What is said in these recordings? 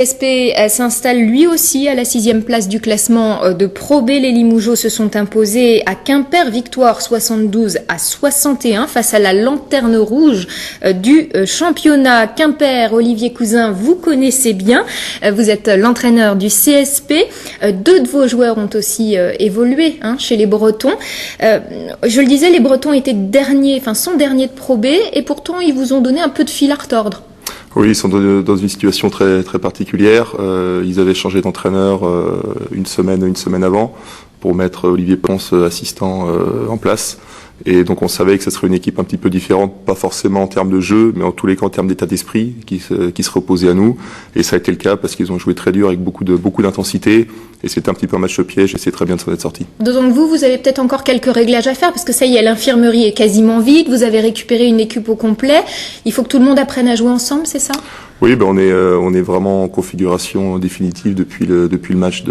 SP s'installe lui aussi à la 6e place du classement de Pro B. Les Limougeaud se sont imposés à Quimper, victoire 72-61 face à la lanterne rouge du championnat. Quimper, Olivier Cousin, vous connaissez bien, vous êtes l'entraîneur du CSP. Deux de vos joueurs ont aussi évolué chez les Bretons. Je le disais, les Bretons étaient sont derniers de Pro B et pourtant ils vous ont donné un peu de fil à retordre. Oui, ils sont dans une situation très très particulière. Ils avaient changé d'entraîneur une semaine avant pour mettre Olivier Ponce, assistant, en place. Et donc on savait que ce serait une équipe un petit peu différente, pas forcément en termes de jeu, mais en tous les cas en termes d'état d'esprit, qui se reposait à nous. Et ça a été le cas parce qu'ils ont joué très dur avec beaucoup d'intensité. Et c'était un petit peu un match piège et c'est très bien de s'en être sorti. Donc vous avez peut-être encore quelques réglages à faire parce que ça y est, l'infirmerie est quasiment vide. Vous avez récupéré une équipe au complet. Il faut que tout le monde apprenne à jouer ensemble, c'est ça ? Oui, on est vraiment en configuration définitive depuis le match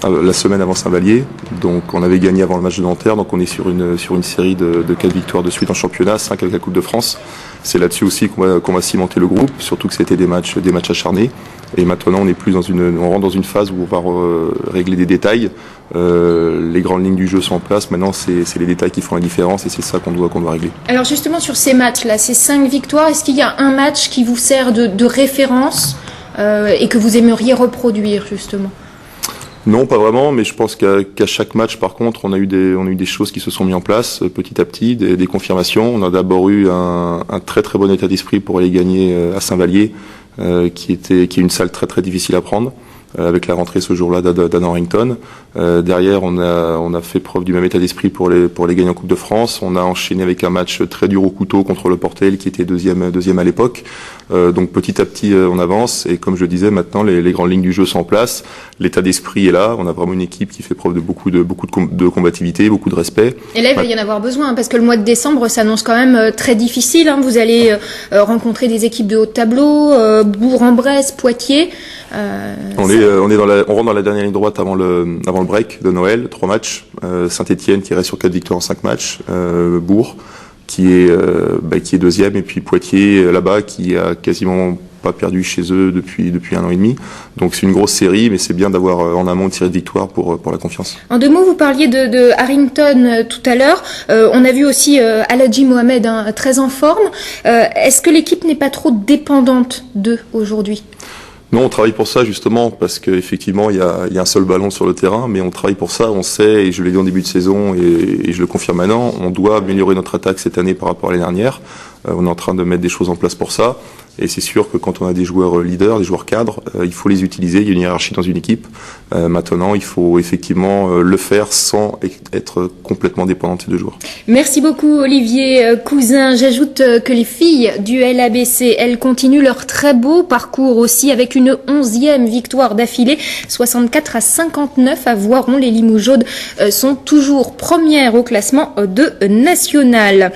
la semaine avant Saint-Vallier. Donc on avait gagné avant le match de Nanterre, donc on est sur une série de 4 victoires de suite en championnat, 5 avec la Coupe de France. C'est là-dessus aussi qu'on va cimenter le groupe, surtout que c'était des matchs acharnés. Et maintenant on rentre dans une phase où on va régler des détails. Les grandes lignes du jeu sont en place. Maintenant c'est les détails qui font la différence et c'est ça qu'on doit régler. Alors justement sur ces matchs-là, ces 5 victoires, est-ce qu'il y a un match qui vous sert de référence et que vous aimeriez reproduire justement ? Non, pas vraiment, mais je pense qu'à chaque match, par contre, on a eu des choses qui se sont mises en place petit à petit, des confirmations. On a d'abord eu un très très bon état d'esprit pour aller gagner à Saint-Vallier, qui est une salle très très difficile à prendre, avec la rentrée ce jour-là d'Anne Harrington. Derrière, on a fait preuve du même état d'esprit pour les gagner en Coupe de France. On a enchaîné avec un match très dur au couteau contre le Portel, qui était deuxième à l'époque. Donc petit à petit, on avance. Et comme je disais, maintenant, les grandes lignes du jeu sont en place. L'état d'esprit est là. On a vraiment une équipe qui fait preuve de beaucoup de combativité, beaucoup de respect. Et là, il va y en avoir besoin, parce que le mois de décembre s'annonce quand même très difficile. Vous allez rencontrer des équipes de haut de tableau, Bourg-en-Bresse, Poitiers. On rentre dans la dernière ligne droite avant le break de Noël, 3 matchs. Saint-Étienne qui reste sur 4 victoires en 5 matchs. Bourg qui est deuxième, et puis Poitiers là-bas qui a quasiment pas perdu chez eux depuis 1 an et demi. Donc c'est une grosse série, mais c'est bien d'avoir en amont tiré de victoire pour la confiance. En 2 mots, vous parliez de Harrington tout à l'heure. On a vu aussi Aladji Mohamed très en forme. Est-ce que l'équipe n'est pas trop dépendante d'eux aujourd'hui ? Non, on travaille pour ça justement parce qu'effectivement il y a un seul ballon sur le terrain, mais on travaille pour ça. On sait, et je l'ai dit en début de saison et je le confirme maintenant, on doit améliorer notre attaque cette année par rapport à l'année dernière. On est en train de mettre des choses en place pour ça. Et c'est sûr que quand on a des joueurs leaders, des joueurs cadres, il faut les utiliser. Il y a une hiérarchie dans une équipe. Maintenant, il faut effectivement le faire sans être complètement dépendant de ces 2 joueurs. Merci beaucoup Olivier Cousin. J'ajoute que les filles du LABC, elles continuent leur très beau parcours aussi avec une 11e victoire d'affilée, 64-59 à Voiron. Les Limougeaudes sont toujours premières au classement de national.